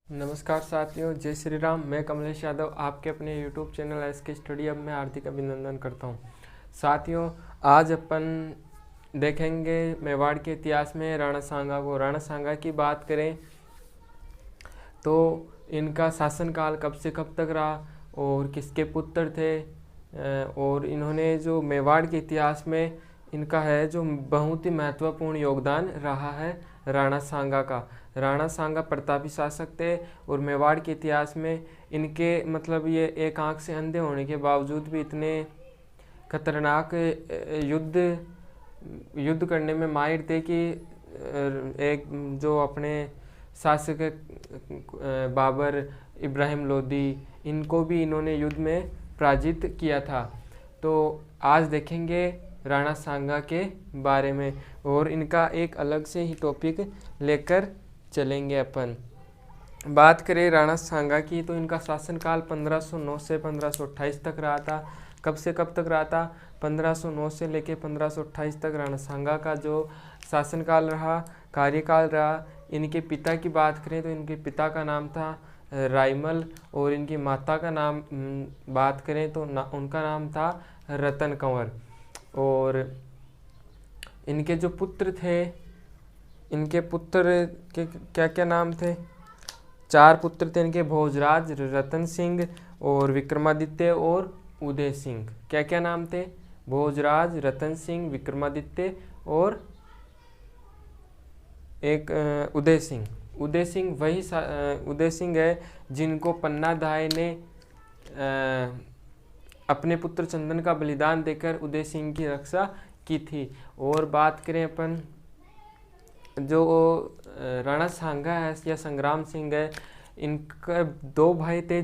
नमस्कार साथियों, जय श्री राम। मैं कमलेश यादव आपके अपने YouTube चैनल SK स्टडी अब में हार्दिक अभिनंदन करता हूं। साथियों, आज अपन देखेंगे मेवाड़ के इतिहास में राणा सांगा को। राणा सांगा की बात करें तो इनका शासनकाल कब से कब तक रहा और किसके पुत्र थे, और इन्होंने जो मेवाड़ के इतिहास में इनका है जो बहुत ही महत्वपूर्ण योगदान रहा है राणा सांगा का। राणा सांगा प्रतापी शासक थे और मेवाड़ के इतिहास में इनके मतलब ये एक आंख से अंधे होने के बावजूद भी इतने खतरनाक युद्ध करने में माहिर थे कि एक जो अपने शासक बाबर, इब्राहिम लोदी, इनको भी इन्होंने युद्ध में पराजित किया था। तो आज देखेंगे राणा सांगा के बारे में और इनका एक अलग से ही टॉपिक लेकर चलेंगे। अपन बात करें राणा सांगा की तो इनका शासनकाल 1509 से 1528 तक रहा था। कब से कब तक रहा था? 1509 से लेकर 1528 तक राणा सांगा का जो शासनकाल रहा, कार्यकाल रहा। इनके पिता की बात करें तो इनके पिता का नाम था रायमल और इनकी माता का नाम बात करें तो उनका नाम था रतन कंवर। और इनके जो पुत्र थे, इनके पुत्र के क्या क्या नाम थे? 4 पुत्र थे इनके, भोजराज, रतन सिंह और विक्रमादित्य और उदय सिंह। क्या क्या नाम थे? भोजराज, रतन सिंह, विक्रमादित्य और एक उदय सिंह। उदय सिंह वही उदय सिंह है जिनको पन्नाधाय ने अपने पुत्र चंदन का बलिदान देकर उदय सिंह की रक्षा की थी। और बात करें अपन जो राणा सांगा है या संग्राम सिंह है, इनका 2 भाई थे,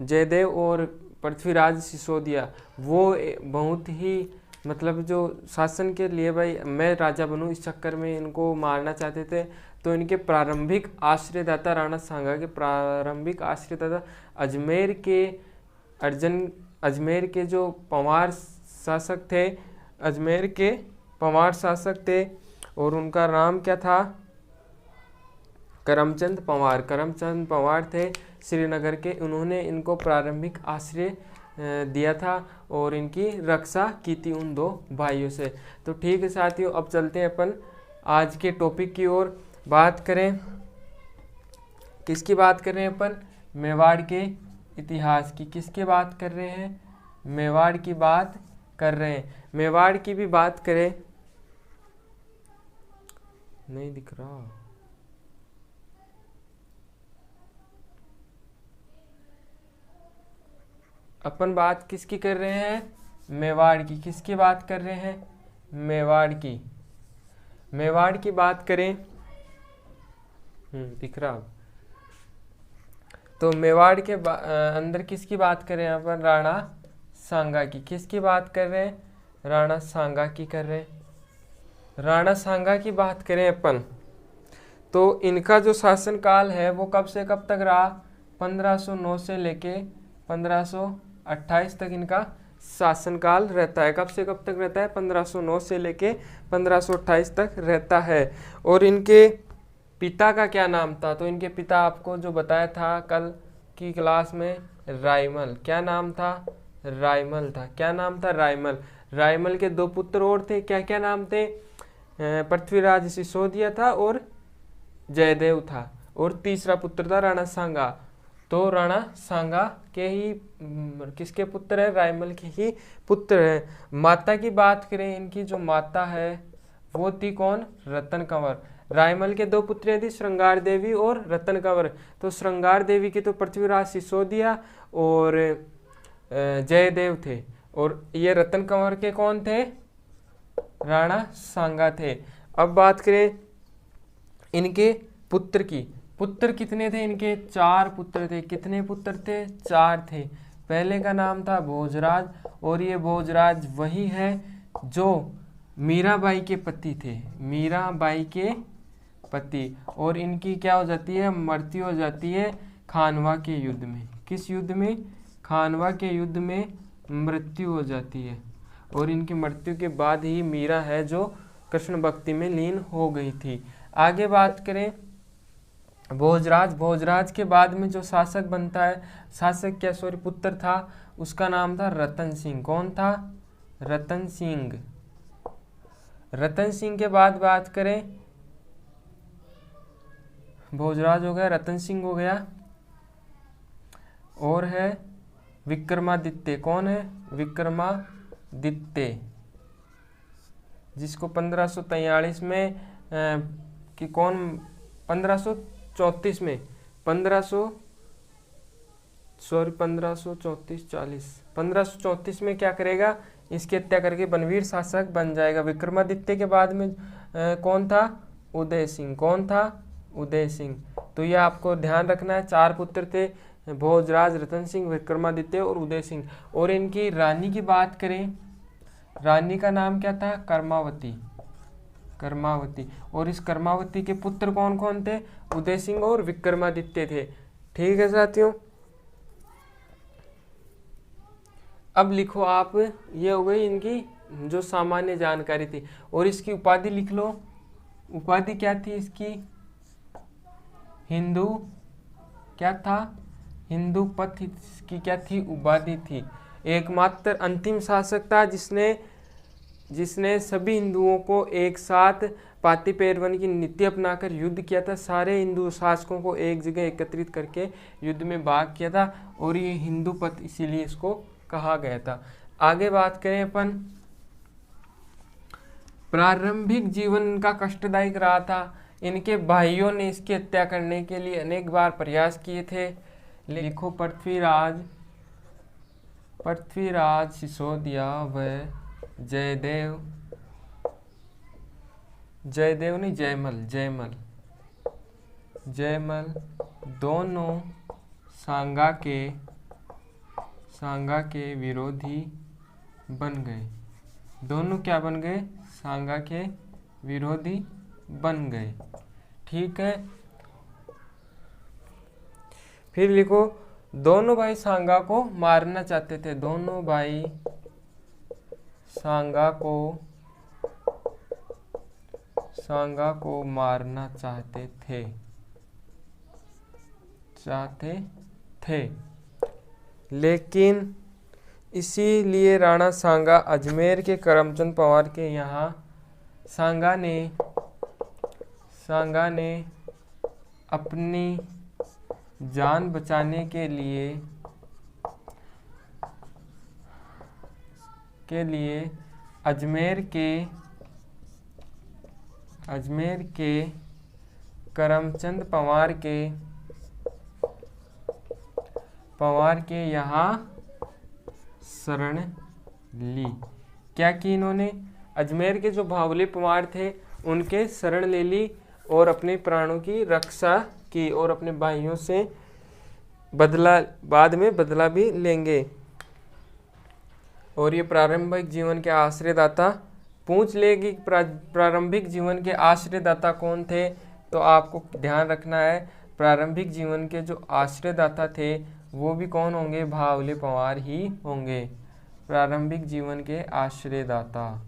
जयदेव और पृथ्वीराज सिसोदिया। वो बहुत ही मतलब जो शासन के लिए भाई मैं राजा बनूं इस चक्कर में इनको मारना चाहते थे। तो इनके प्रारंभिक आश्रयदाता राणा सांगा के प्रारंभिक आश्रयदाता अजमेर के जो पंवार शासक थे और उनका नाम क्या था? करमचंद पंवार थे श्रीनगर के। उन्होंने इनको प्रारंभिक आश्रय दिया था और इनकी रक्षा की थी उन 2 भाइयों से। तो ठीक है साथियों, अब चलते हैं अपन आज के टॉपिक की ओर। बात करें किसकी बात कर रहे हैं अपन? मेवाड़ के इतिहास की। किसकी बात कर रहे हैं? मेवाड़ की बात कर रहे हैं। मेवाड़ की भी बात करें, नहीं दिख रहा। अपन बात किसकी कर रहे हैं? मेवाड़ की। किसकी बात कर रहे हैं? मेवाड़ की। मेवाड़ की बात करें, दिख रहा। तो मेवाड़ के अंदर किसकी बात कर रहे हैं अपन? राणा सांगा की। किसकी बात कर रहे हैं? राणा सांगा की कर रहे हैं। राणा सांगा की बात करें अपन तो इनका जो शासनकाल है वो कब से कब तक रहा? 1509 से लेके 1528 तक इनका शासनकाल रहता है। कब से कब तक रहता है? 1509 से लेके 1528 तक रहता है। और इनके पिता का क्या नाम था? तो इनके पिता आपको जो बताया था कल की क्लास में, रायमल। क्या नाम था? रायमल था। क्या नाम था? रायमल। रायमल के 2 पुत्र और थे। क्या क्या नाम थे? पृथ्वीराज सिसोदिया था और जयदेव था। और तीसरा पुत्र था राणा सांगा। तो राणा सांगा के ही किसके पुत्र है? रायमल के ही पुत्र है। माता की बात करें, इनकी जो माता है वो थी कौन? रतन कंवर। रायमल के 2 पुत्रियां थी, श्रृंगार देवी और रतन कंवर। तो श्रृंगार देवी के तो पृथ्वीराज सिसोदिया और जयदेव थे और ये रतन कंवर के कौन थे? राणा सांगा थे। अब बात करें इनके पुत्र की। पुत्र कितने थे इनके? 4 पुत्र थे। कितने पुत्र थे? 4 थे। पहले का नाम था भोजराज और ये भोजराज वही है जो मीराबाई के पति थे। मीराबाई के पति। और इनकी क्या हो जाती है? मृत्यु हो जाती है खानवा के युद्ध में। किस युद्ध में? खानवा के युद्ध में मृत्यु हो जाती है। और इनकी मृत्यु के बाद ही मीरा है जो कृष्ण भक्ति में लीन हो गई थी। आगे बात करें भोजराज, भोजराज के बाद में जो शासक बनता है, शासक क्या सॉरी पुत्र था, उसका नाम था रतन सिंह। कौन था? रतन सिंह। रतन सिंह के बाद बात करें, भोजराज हो गया, रतन सिंह हो गया, और है विक्रमादित्य। कौन है? विक्रमादित्य, जिसको 1543 में कि कौन 1534 में 1534 में क्या करेगा? इसकी हत्या करके बनवीर शासक बन जाएगा। विक्रमादित्य के बाद में कौन था? उदय सिंह। कौन था? उदय सिंह। तो ये आपको ध्यान रखना है, 4 पुत्र थे, भोजराज, रतन सिंह, विक्रमादित्य और उदय सिंह। और इनकी रानी की बात करें, रानी का नाम क्या था? कर्मावती। कर्मावती। और इस कर्मावती के पुत्र कौन कौन थे? उदय सिंह और विक्रमादित्य थे। ठीक है साथियों, अब लिखो आप, ये हो गई इनकी जो सामान्य जानकारी थी। और इसकी उपाधि लिख लो। उपाधि क्या थी इसकी? हिंदू क्या था? हिंदू पथ की क्या थी? उपाधि थी। एकमात्र अंतिम शासक था जिसने सभी हिंदुओं को एक साथ पाती पैरवन की नीति अपनाकर युद्ध किया था। सारे हिंदू शासकों को एक जगह एकत्रित करके युद्ध में भाग किया था, और ये हिंदू पथ इसीलिए इसको कहा गया था। आगे बात करें अपन, प्रारंभिक जीवन इनका कष्टदायक रहा था। इनके भाइयों ने इसकी हत्या करने के लिए अनेक बार प्रयास किए थे। लिखो, पृथ्वीराज सिसोदिया व जयमल दोनों सांगा के विरोधी बन गए। दोनों क्या बन गए? सांगा के विरोधी बन गए। ठीक है, फिर लिखो, दोनों भाई सांगा को मारना चाहते थे। दोनों भाई सांगा को मारना चाहते थे, लेकिन इसीलिए राणा सांगा अजमेर के करमचंद पवार के यहाँ सांगा ने अपनी जान बचाने के लिए अजमेर के करमचंद पवार के यहाँ शरण ली। क्या की इन्होंने? अजमेर के जो बाहुबली पवार थे उनके शरण ले ली और अपने प्राणों की रक्षा की, और अपने भाइयों से बाद में बदला भी लेंगे। और ये प्रारंभिक जीवन के आश्रयदाता, पूछ लेगी प्रारंभिक जीवन के आश्रयदाता कौन थे, तो आपको ध्यान रखना है प्रारंभिक जीवन के जो आश्रयदाता थे वो भी कौन होंगे? बाहुबली पवार ही होंगे। प्रारंभिक जीवन के आश्रयदाता।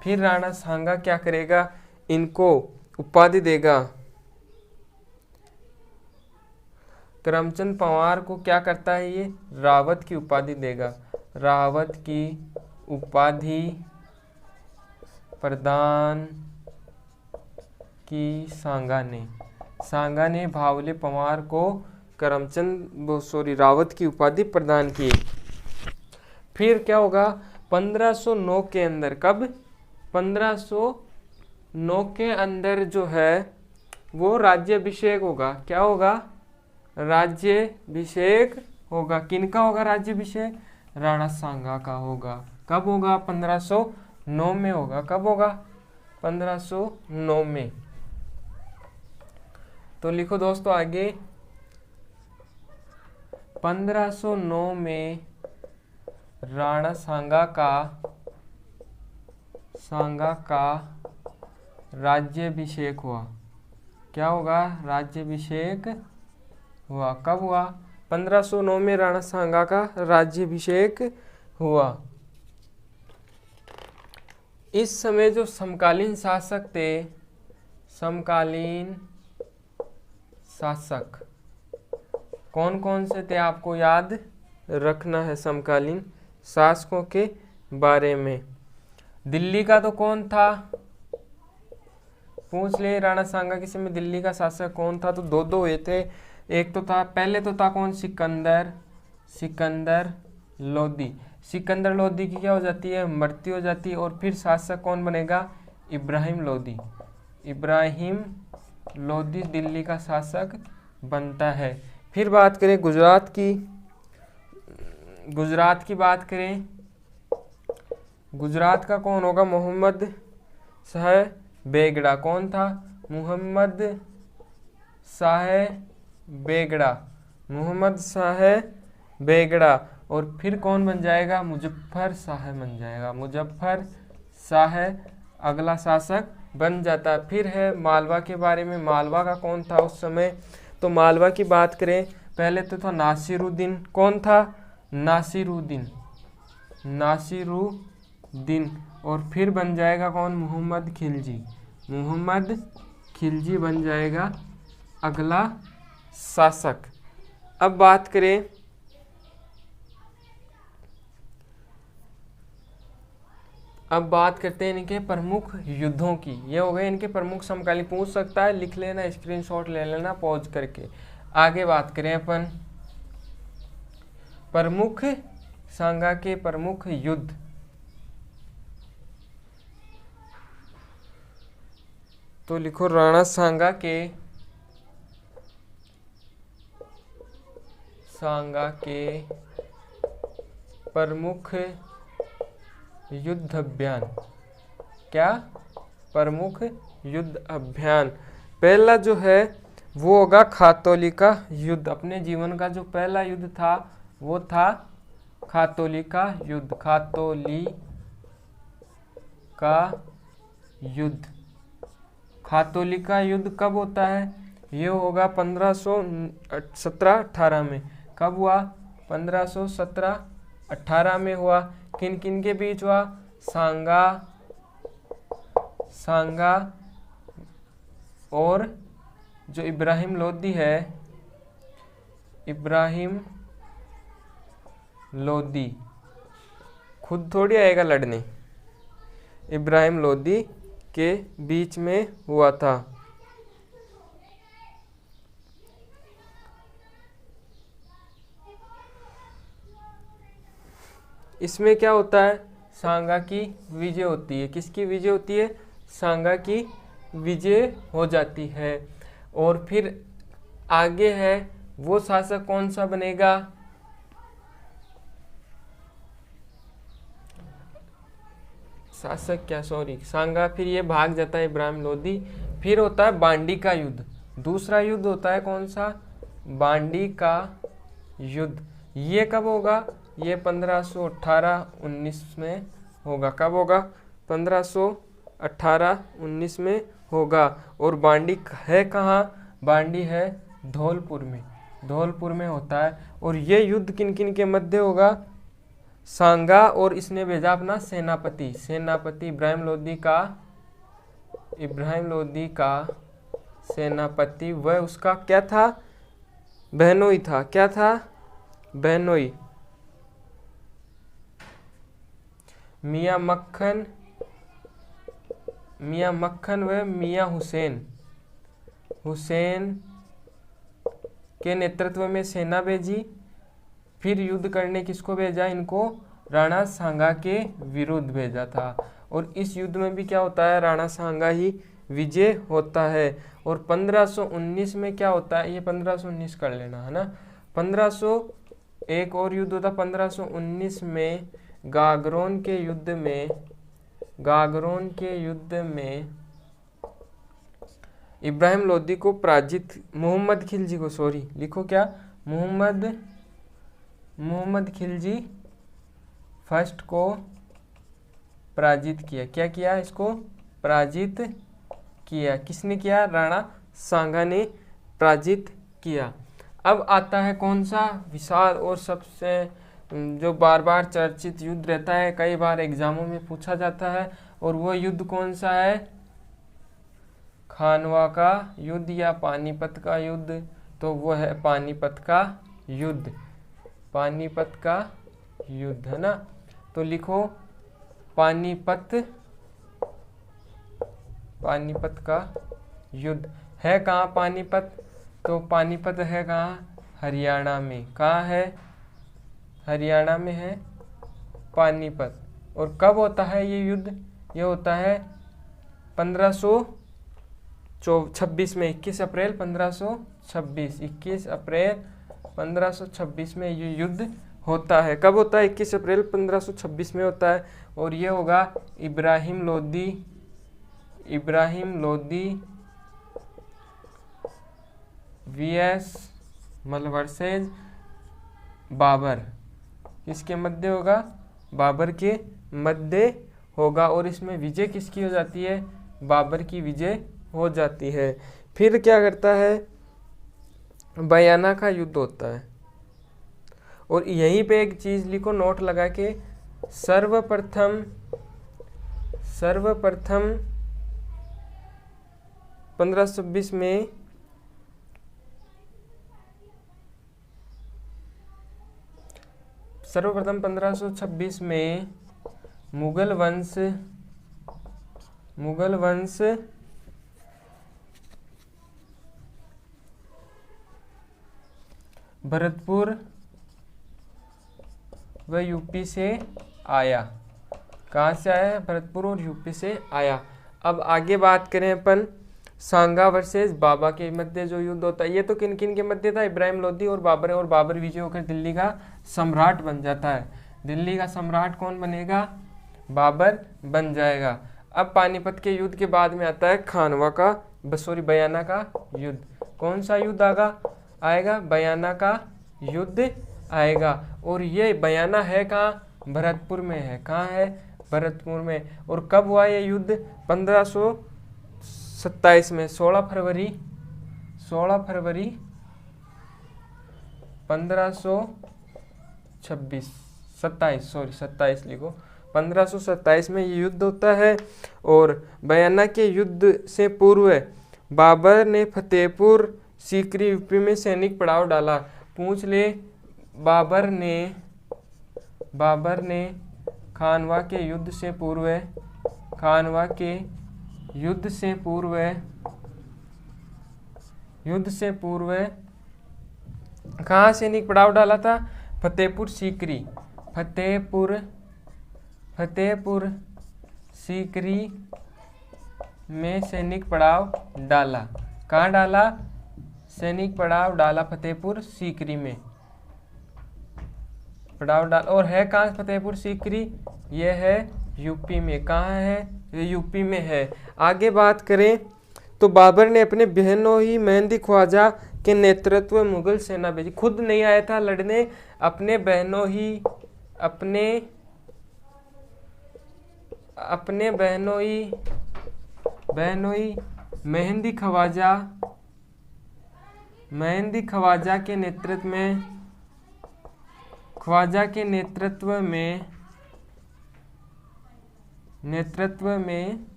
फिर राणा सांगा क्या करेगा? इनको उपाधि देगा। करमचंद पवार को क्या करता है ये? रावत की उपाधि देगा। रावत की उपाधि प्रदान की सांगा ने बाहुबली पवार को रावत की उपाधि प्रदान की। फिर क्या होगा? 1509 के अंदर, कब? 1509 के अंदर जो है वो राज्याभिषेक होगा। क्या होगा? राज्याभिषेक होगा। किनका होगा राज्याभिषेक? राणा सांगा का होगा। कब होगा? 1509 में होगा। कब होगा? 1509 में। तो लिखो दोस्तों आगे, 1509 में राणा सांगा का राज्याभिषेक हुआ। क्या होगा? राज्याभिषेक हुआ। कब हुआ? 1509 में राणा सांगा का राज्याभिषेक हुआ। इस समय जो समकालीन शासक थे, समकालीन शासक कौन कौन से थे, आपको याद रखना है समकालीन शासकों के बारे में। दिल्ली का तो कौन था, पूछ ले, राणा सांगा के समय दिल्ली का शासक कौन था, तो दो हुए थे। एक तो था, पहले तो था कौन, सिकंदर लोदी। सिकंदर लोदी की क्या हो जाती है, मृत्यु हो जाती है, और फिर शासक कौन बनेगा, इब्राहिम लोदी दिल्ली का शासक बनता है। फिर बात करें गुजरात की बात करें, गुजरात का कौन होगा, मोहम्मद शाह बेगड़ा। कौन था, मोहम्मद शाह बेगड़ा। और फिर कौन बन जाएगा, मुजफ्फर शाह अगला शासक बन जाता है। फिर है मालवा के बारे में, मालवा का कौन था उस समय, तो मालवा की बात करें, पहले तो था नासिरुद्दीन। कौन था, नासिरुद्दीन। और फिर बन जाएगा कौन, मोहम्मद खिलजी बन जाएगा अगला शासक। अब बात करें करते हैं इनके प्रमुख युद्धों की। ये हो गए इनके प्रमुख समकालीन, पूछ सकता है, लिख लेना, स्क्रीनशॉट ले लेना पॉज करके। आगे बात करें अपन प्रमुख सांगा के प्रमुख युद्ध। तो लिखो राणा सांगा के प्रमुख युद्ध अभियान। क्या, प्रमुख युद्ध अभियान। पहला जो है वो होगा खातौली का युद्ध। अपने जीवन का जो पहला युद्ध था वो था खातौली का युद्ध। खातौली का युद्ध कब होता है, ये होगा 1517-18 में। कब हुआ, 1517-18 में हुआ। किन किन के बीच हुआ, सांगा और जो इब्राहिम लोदी है, खुद थोड़ी आएगा लड़ने, इब्राहिम लोदी के बीच में हुआ था। इसमें क्या होता है, सांगा की विजय होती है। किसकी विजय होती है, सांगा की विजय हो जाती है। और फिर आगे है वो शासक कौन सा बनेगा, सांगा। फिर ये भाग जाता है इब्राहिम लोदी। फिर होता है बांडी का युद्ध। दूसरा युद्ध होता है कौन सा, बांडी का युद्ध। ये कब होगा, ये 1518-19 में होगा। कब होगा, 1518-19 में होगा। और बांडी है कहाँ, बांडी है धौलपुर में होता है। और ये युद्ध किन किन के मध्य होगा, सांगा और इसने भेजा अपना सेनापति इब्राहिम लोदी का सेनापति। वह उसका क्या था, बहनोई था। क्या था, बहनोई। मियां मक्खन व मियां हुसैन के नेतृत्व में सेना भेजी। फिर युद्ध करने किसको भेजा, इनको राणा सांगा के विरुद्ध भेजा था। और इस युद्ध में भी क्या होता है, राणा सांगा ही विजय होता है। और 1519 में क्या होता है, ये 1519 कर लेना है ना। 1500 एक और युद्ध होता 1519 में गागरोन के युद्ध में इब्राहिम लोदी को मोहम्मद खिलजी को लिखो क्या, मोहम्मद खिलजी फर्स्ट को पराजित किया। क्या किया, इसको पराजित किया। किसने किया, राणा सांगा ने पराजित किया। अब आता है कौन सा विशाल और सबसे जो बार बार चर्चित युद्ध रहता है, कई बार एग्जामों में पूछा जाता है, और वो युद्ध कौन सा है, खानवा का युद्ध या पानीपत का युद्ध, तो वो है पानीपत का युद्ध, पानीपत का युद्ध है ना। तो लिखो पानीपत, पानीपत का युद्ध है कहाँ पानीपत, तो पानीपत है कहाँ, हरियाणा में। कहाँ है, हरियाणा में है पानीपत। और कब होता है ये युद्ध, ये होता है 1526 में, 21 अप्रैल 1526, 21 अप्रैल 1526 में ये युद्ध होता है। कब होता है, 21 अप्रैल 1526 में होता है। और ये होगा इब्राहिम लोदी, इब्राहिम लोदी वीएस मतलब वर्सेज बाबर, किसके मध्य होगा, बाबर के मध्य होगा। और इसमें विजय किसकी हो जाती है, बाबर की विजय हो जाती है। फिर क्या करता है, बयाना का युद्ध होता है। और यहीं पे एक चीज लिखो नोट लगा के, सर्वप्रथम 1526 में सर्वप्रथम 1526 में मुगल वंश भरतपुर व यूपी से आया। कहाँ से आया, भरतपुर और यूपी से आया। अब आगे बात करें अपन सांगा वर्सेस बाबा के मध्य जो युद्ध होता है, ये तो किन किन के मध्य था, इब्राहिम लोदी और बाबर है। और बाबर विजय होकर दिल्ली का सम्राट बन जाता है। दिल्ली का सम्राट कौन बनेगा, बाबर बन जाएगा। अब पानीपत के युद्ध के बाद में आता है खानवा का बयाना का युद्ध। कौन सा युद्ध आएगा, बयाना का युद्ध आएगा। और ये बयाना है कहाँ, भरतपुर में है। कहाँ है, भरतपुर में। और कब हुआ ये युद्ध, 1527 में, 16 फरवरी 1526 27 लिखो, 1527 में ये युद्ध होता है। और बयाना के युद्ध से पूर्व बाबर ने फतेहपुर सीकरी यूपी में सैनिक पड़ाव डाला। पूछ ले, बाबर ने खानवा के युद्ध से पूर्व कहाँ सैनिक पड़ाव डाला था, फतेहपुर सीकरी में सैनिक पड़ाव डाला। कहाँ डाला, सैनिक पड़ाव डाला फतेहपुर सीकरी में पड़ाव डाल। और है कहाँ फतेहपुर सीकरी, ये है यूपी में। कहाँ है, ये यूपी में है। आगे बात करें तो बाबर ने अपने बहनोई मेहंदी ख्वाजा के नेतृत्व में मुगल सेना भेजी। खुद नहीं आया था लड़ने, अपने बहनोई मेहंदी ख्वाजा के नेतृत्व में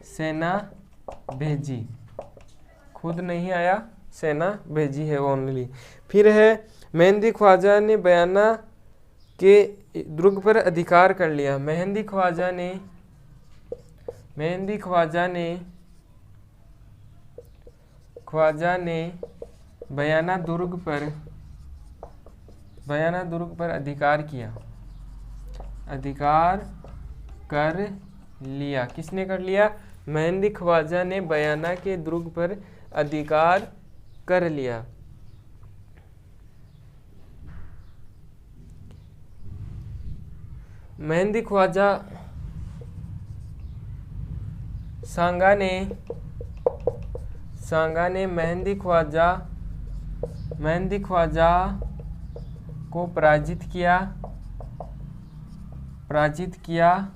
सेना भेजी। खुद नहीं आया, सेना भेजी है ओनली। फिर है मेहंदी ख्वाजा ने बयाना के दुर्ग पर अधिकार कर लिया। मेहंदी ख्वाजा ने बयाना दुर्ग पर अधिकार कर लिया। किसने कर लिया, मेहंदी ख्वाजा ने बयाना के दुर्ग पर अधिकार कर लिया। मेहंदी ख्वाजा सांगा ने मेहंदी ख्वाजा को पराजित किया,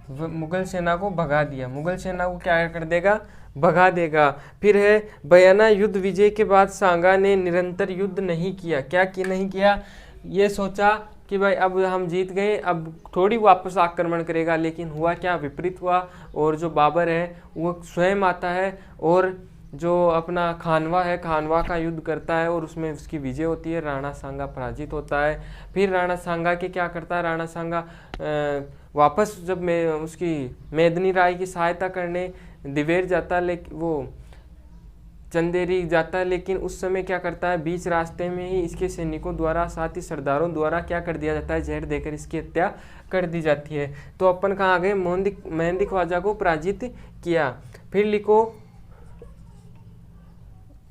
मुगल सेना को भगा दिया। मुगल सेना को क्या कर देगा, भगा देगा। फिर है बयाना युद्ध विजय के बाद सांगा ने निरंतर युद्ध नहीं किया। क्या कि नहीं किया, ये सोचा कि भाई अब हम जीत गए, अब थोड़ी वापस आक्रमण करेगा, लेकिन हुआ क्या, विपरीत हुआ। और जो बाबर है वो स्वयं आता है और जो अपना खानवा है, खानवा का युद्ध करता है और उसमें उसकी विजय होती है, राणा सांगा पराजित होता है। फिर राणा सांगा के क्या करता है, राणा सांगा वापस जब उसकी मेदिनी राय की सहायता करने दिवेर जाता है, लेकिन वो चंदेरी जाता है, लेकिन उस समय क्या करता है, बीच रास्ते में ही इसके सैनिकों द्वारा, साथ ही सरदारों द्वारा क्या कर दिया जाता है, जहर देकर इसकी हत्या कर दी जाती है। तो अपन कहाँ आ गए, मेहंदी ख्वाजा को पराजित किया। फिर लिखो,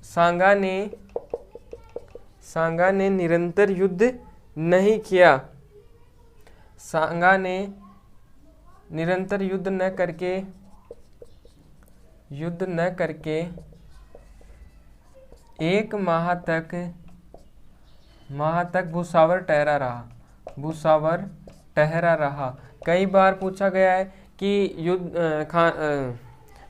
सांगा ने निरंतर युद्ध नहीं किया। सांगा ने निरंतर युद्ध न करके 1 माह तक भूसावर ठहरा रहा। कई बार पूछा गया है कि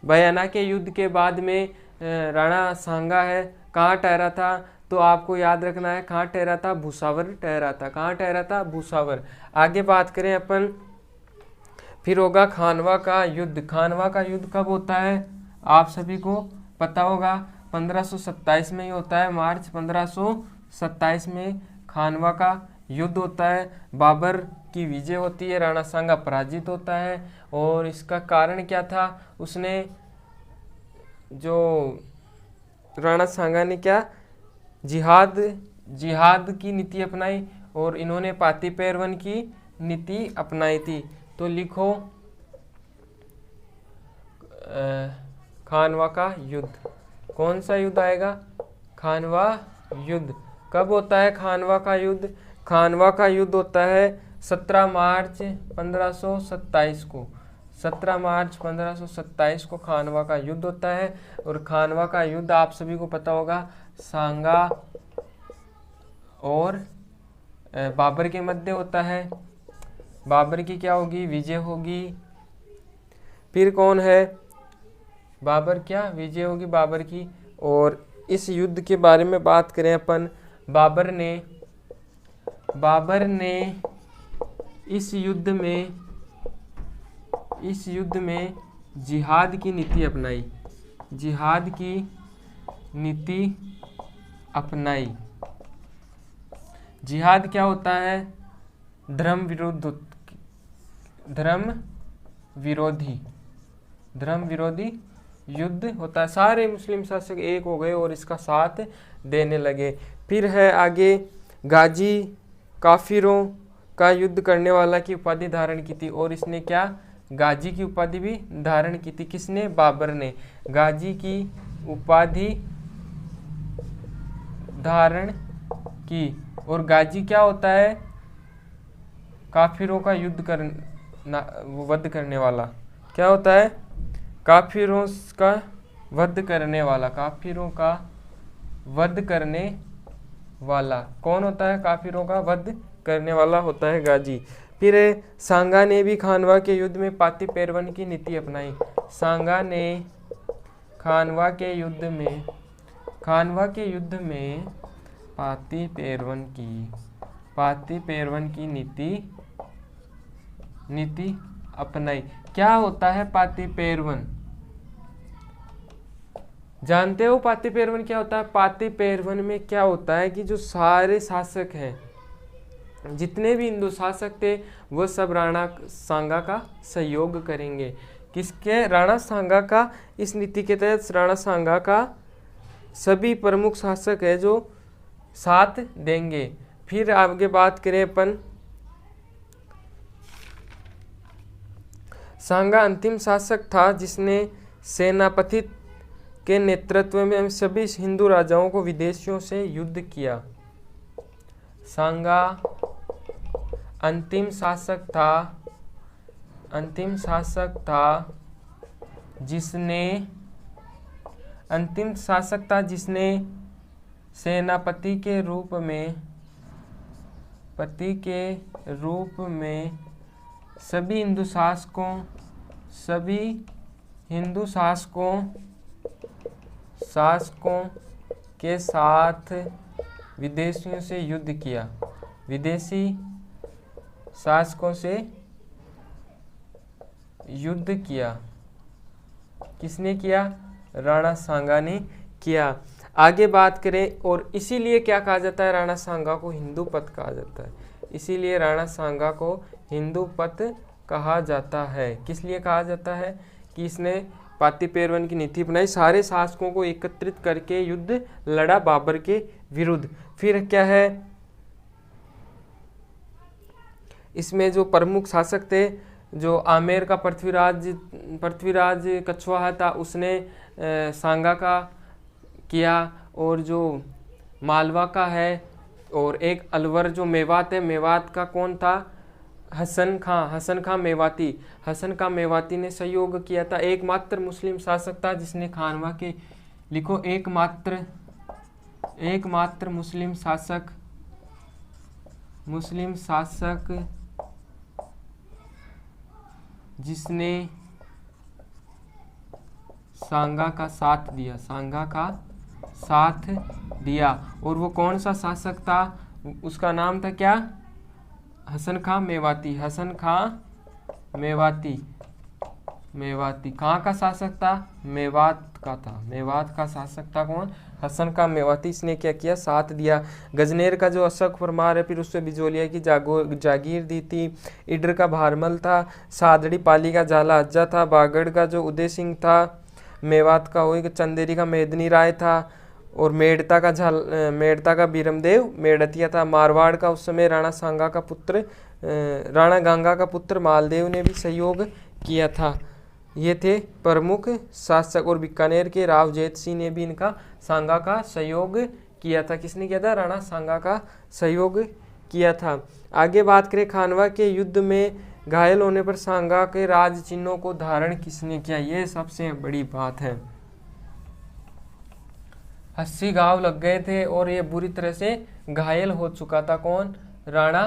बयाना के युद्ध के बाद में राणा सांगा है कहाँ ठहरा था, तो आपको याद रखना है कहाँ ठहरा था, भूसावर ठहरा था। कहाँ ठहरा था, भूसावर। आगे बात करें अपन, फिर होगा खानवा का युद्ध। खानवा का युद्ध कब होता है, आप सभी को पता होगा, 1527 में ही होता है। मार्च 1527 में खानवा का युद्ध होता है। बाबर की विजय होती है, राणा सांगा पराजित होता है। और इसका कारण क्या था, उसने जो राणा सांगा ने क्या जिहाद की नीति अपनाई और इन्होंने पाती पैरवन की नीति अपनाई थी। तो लिखो खानवा का युद्ध। कौन सा युद्ध आएगा, खानवा युद्ध। कब होता है खानवा का युद्ध, खानवा का युद्ध होता है 17 मार्च 1527 को। 17 मार्च 1527 को खानवा का युद्ध होता है। और खानवा का युद्ध आप सभी को पता होगा, सांगा और बाबर के मध्य होता है। बाबर की क्या होगी, विजय होगी। फिर कौन है, बाबर, क्या विजय होगी बाबर की। और इस युद्ध के बारे में बात करें अपन, बाबर ने इस युद्ध में जिहाद की नीति अपनाई। जिहाद क्या होता है, धर्म विरोधी युद्ध होता है। सारे मुस्लिम शासक एक हो गए और इसका साथ देने लगे। फिर है आगे, गाजी काफिरों का युद्ध करने वाला की उपाधि धारण की थी। और इसने क्या, गाजी की उपाधि भी धारण की थी। किसने, बाबर ने गाजी की उपाधि धारण की। और गाजी क्या होता है, काफिरों का वध करने वाला। क्या होता है, काफिरों का वध करने वाला। काफिरों का वध करने वाला कौन होता है, काफिरों का वध करने वाला होता है गाजी। फिर सांगा ने भी खानवा के युद्ध में पाती पैरवन की नीति अपनाई। सांगा ने खानवा के युद्ध में पाती पैरवन की नीति अपनाई। क्या होता है पाती पैरवन, जानते हो पाती पैरवन क्या होता है? पाती पैरवन में क्या होता है कि जो सारे शासक हैं, जितने भी हिंदू शासक थे, वो सब राणा सांगा का सहयोग करेंगे। किसके, राणा सांगा का। इस नीति के तहत राणा सांगा का सभी प्रमुख शासक है जो साथ देंगे। फिर आगे बात करें अपन, सांगा अंतिम शासक था जिसने सेनापति के नेतृत्व में सभी हिंदू राजाओं को विदेशियों से युद्ध किया। सांगा अंतिम शासक था जिसने सेनापति के रूप में सभी हिंदू शासकों के साथ विदेशियों से युद्ध किया। विदेशी शासकों से युद्ध किया। किसने किया? राणा सांगा ने किया। आगे बात करें, और इसीलिए क्या कहा जाता है? राणा सांगा को हिंदूपत कहा जाता है। इसीलिए राणा सांगा को हिंदूपत कहा जाता है। किस लिए कहा जाता है? कि इसने पातिपेरवन की नीति बनाई, सारे शासकों को एकत्रित करके युद्ध लड़ा बाबर के विरुद्ध। फिर क्या है, इसमें जो प्रमुख शासक थे, जो आमेर का पृथ्वीराज कछवाहा था, उसने सांगा का किया, और जो मालवा का है, और एक अलवर जो मेवात है, मेवात का कौन था? हसन खां मेवाती। हसन खां मेवाती ने सहयोग किया था। एकमात्र मुस्लिम शासक था जिसने खानवा के, लिखो, एकमात्र मुस्लिम शासक जिसने सांगा का साथ दिया। और वो कौन सा शासक था? उसका नाम था क्या? हसन खां मेवाती। कहाँ का शासक था? मेवात का था। मेवात का शासक था कौन? हसन खां मेवाती। इसने क्या किया? साथ दिया। गजनेर का जो अशोक परमार है, फिर उससे बिजोलिया की जागीर दी थी। इडर का भारमल था। सादड़ी पाली का झाला अज्जा था। बागड़ का जो उदय सिंह था, मेवात का वही, चंदेरी का मेदनी राय था, और मेड़ता का बीरमदेव मेड़तिया था। मारवाड़ का उस समय राणा गांगा का पुत्र मालदेव ने भी सहयोग किया था। ये थे प्रमुख शासक। और बीकानेर के राव जेत सिंह ने भी इनका सांगा का सहयोग किया था। किसने किया था? राणा सांगा का सहयोग किया था। आगे बात करें, खानवा के युद्ध में घायल होने पर सांगा के राज चिन्हों को धारण किसने किया? ये सबसे बड़ी बात है। 80 घाव लग गए थे और ये बुरी तरह से घायल हो चुका था। कौन? राणा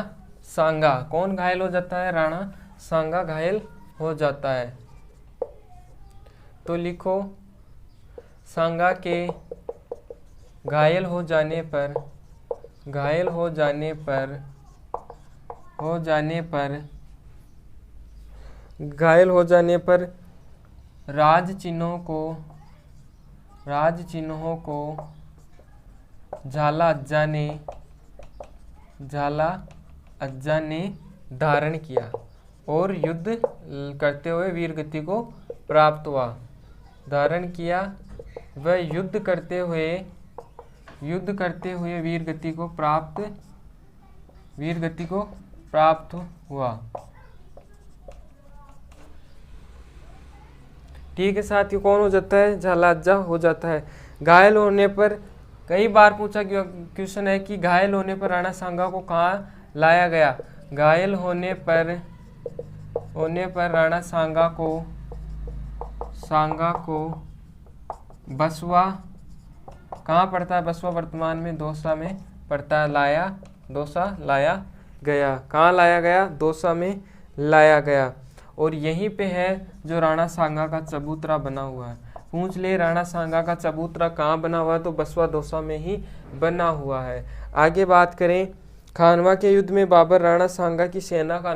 सांगा। कौन घायल हो जाता है? राणा सांगा घायल हो जाता है। तो लिखो, सांगा के घायल हो जाने पर राज चिन्हों को झाला अज्जा ने धारण किया और युद्ध करते हुए वीरगति को प्राप्त हुआ। धारण किया वह युद्ध करते हुए वीरगति को प्राप्त हुआ। ठीक है साथियों, कौन हो जाता है? झालाज्जा हो जाता है। घायल होने पर कई बार पूछा क्वेश्चन है कि घायल होने पर राणा सांगा को कहाँ लाया गया? घायल होने पर राणा सांगा को बसवा, कहाँ पड़ता है बसवा? वर्तमान में दौसा में पड़ता है। दौसा लाया गया। कहाँ लाया गया? दौसा में लाया गया। और यहीं पे है जो राणा सांगा का चबूतरा बना हुआ है। पूछ ले, राणा सांगा का चबूतरा कहाँ बना हुआ है? तो बसवा दौसा में ही बना हुआ है। आगे बात करें, खानवा के युद्ध में बाबर राणा सांगा की सेना का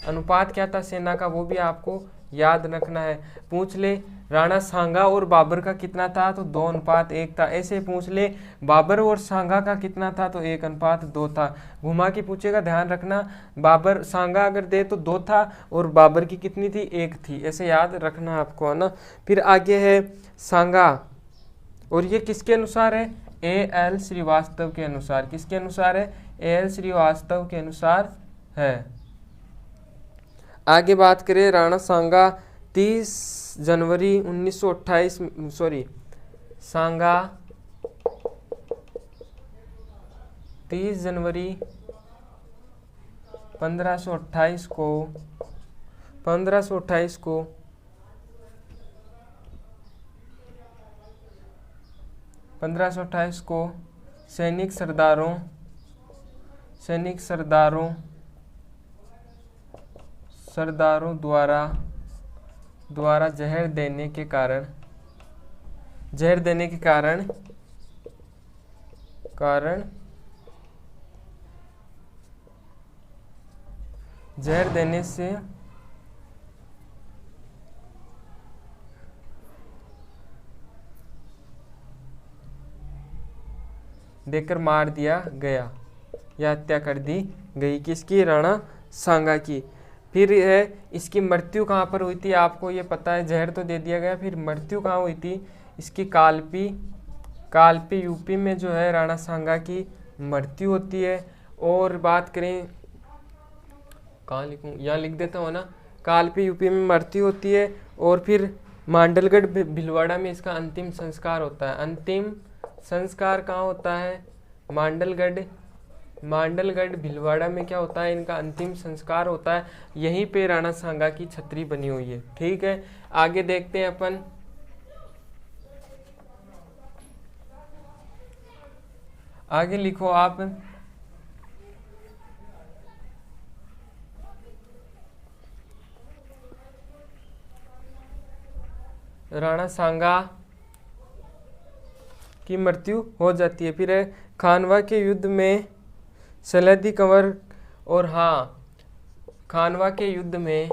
अनुपात क्या था सेना का? वो भी आपको याद रखना है। पूछ ले, राणा सांगा और बाबर का कितना था? तो 2:1 था। ऐसे पूछ ले, बाबर और सांगा का कितना था? तो 1:2 था। घुमा के पूछेगा, ध्यान रखना। बाबर सांगा अगर दे तो 2 था और बाबर की कितनी थी? 1 थी। ऐसे याद रखना आपको, है ना। फिर आगे है सांगा, और ये किसके अनुसार है? A.L. श्रीवास्तव के अनुसार। किसके अनुसार है? A.L. श्रीवास्तव के अनुसार है। आगे बात करें, राणा सांगा 30 जनवरी 1928 सांगा 30 जनवरी 1528 को सैनिक सरदारों द्वारा जहर देने के कारण जहर देने से देकर मार दिया गया या हत्या कर दी गई। किसकी? राणा सांगा की। फिर है इसकी मृत्यु कहाँ पर हुई थी? आपको ये पता है, जहर तो दे दिया गया, फिर मृत्यु कहाँ हुई थी इसकी? कालपी यूपी में जो है राणा सांगा की मृत्यु होती है। और बात करें, कहाँ लिखूँ, यहाँ लिख देता हूँ ना, कालपी यूपी में मृत्यु होती है। और फिर मांडलगढ़ भीलवाड़ा में इसका अंतिम संस्कार होता है। अंतिम संस्कार कहाँ होता है? मांडलगढ़ भीलवाड़ा में क्या होता है? इनका अंतिम संस्कार होता है। यहीं पे राणा सांगा की छतरी बनी हुई है। ठीक है, आगे देखते हैं अपन। आगे लिखो आप, राणा सांगा की मृत्यु हो जाती है। फिर है खानवा के युद्ध में सलहदी कंवर, और हाँ, खानवा के युद्ध में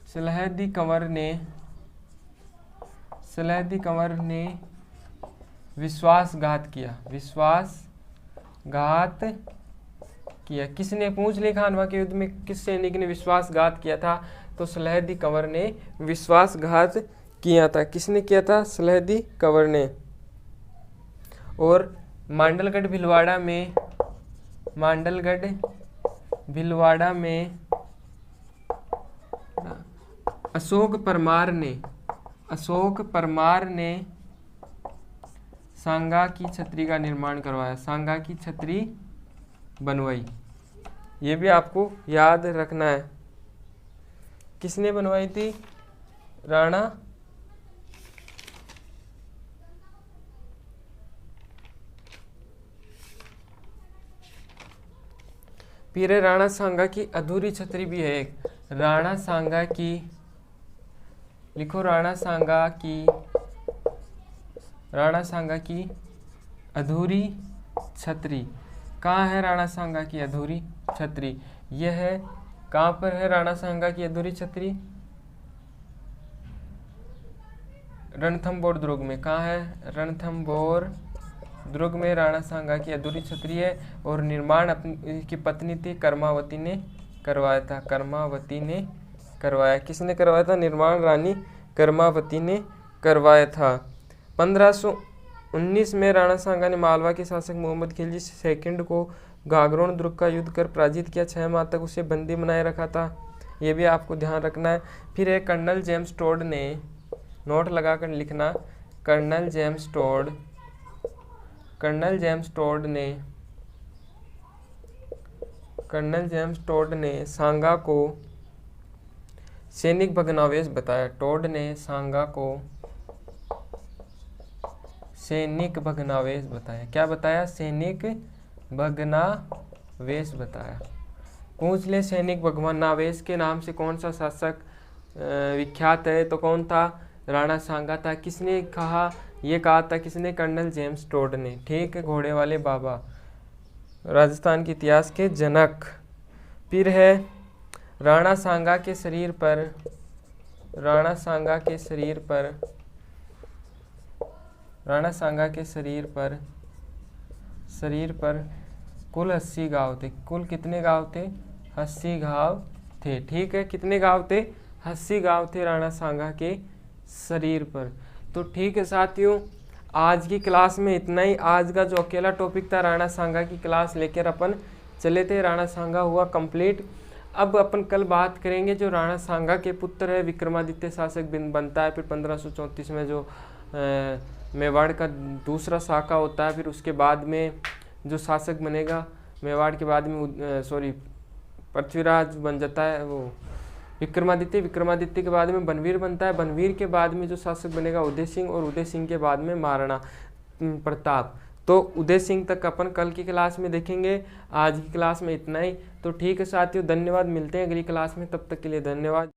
सलहदी कंवर ने विश्वासघात किया। किसने? पूछ ले, खानवा के युद्ध में किस सैनिक ने विश्वासघात किया था? तो सलहदी कंवर ने विश्वासघात किया था। किसने किया था? सलहदी कंवर ने। और मांडलगढ़ भीलवाड़ा में अशोक परमार ने सांगा की छतरी का निर्माण करवाया, सांगा की छतरी बनवाई। ये भी आपको याद रखना है। किसने बनवाई थी? राणा फिर राणा सांगा की अधूरी छतरी भी है एक। राणा सांगा की, लिखो, राणा सांगा की अधूरी छतरी। कहाँ है राणा सांगा की अधूरी छतरी? यह है, कहाँ पर है राणा सांगा की अधूरी छतरी? रणथंभौर दुर्ग में। कहाँ है? रणथंभौर दुर्ग में राणा सांगा की अधूरी छतरी है। और निर्माण अपनी की पत्नी थी कर्मावती ने करवाया था। किसने करवाया था? निर्माण रानी कर्मावती ने करवाया था। 1519 में राणा सांगा ने मालवा के शासक मोहम्मद खिलजी सेकंड को गागरोन दुर्ग का युद्ध कर पराजित किया। 6 माह तक उसे बंदी बनाए रखा था। ये भी आपको ध्यान रखना है। फिर एक कर्नल जेम्स टोड ने, नोट लगाकर लिखना, कर्नल जेम्स टोड ने सांगा को सैनिक भग्नावेश बताया। टोड ने सांगा को सैनिक भग्नावेश बताया। क्या बताया? सैनिक भग्नावेश बताया। पूछ ले, सैनिक भग्नावेश के नाम से कौन सा शासक विख्यात है? तो कौन था? राणा सांगा था। किसने कहा? ये कहा था किसने? कर्नल जेम्स टोड ने। ठीक है, घोड़े वाले बाबा, राजस्थान के इतिहास के जनक। फिर है राणा सांगा के शरीर पर कुल 80 घाव थे। कुल कितने घाव थे? 80 घाव थे। ठीक है, कितने घाव थे? 80 घाव थे राणा सांगा के शरीर पर। तो ठीक है साथियों, आज की क्लास में इतना ही। आज का जो अकेला टॉपिक था राणा सांगा की क्लास लेकर अपन चले थे। राणा सांगा हुआ कंप्लीट। अब अपन कल बात करेंगे जो राणा सांगा के पुत्र है विक्रमादित्य शासक बनता है। फिर 1534 में जो मेवाड़ का दूसरा शाखा होता है। फिर उसके बाद में जो शासक बनेगा मेवाड़ के बाद में पृथ्वीराज बन जाता है वो विक्रमादित्य के बाद में बनवीर बनता है। बनवीर के बाद में जो शासक बनेगा उदय सिंह, और उदय सिंह के बाद में महाराणा प्रताप। तो उदय सिंह तक अपन कल की क्लास में देखेंगे। आज की क्लास में इतना ही। तो ठीक है साथियों, धन्यवाद। मिलते हैं अगली क्लास में, तब तक के लिए धन्यवाद।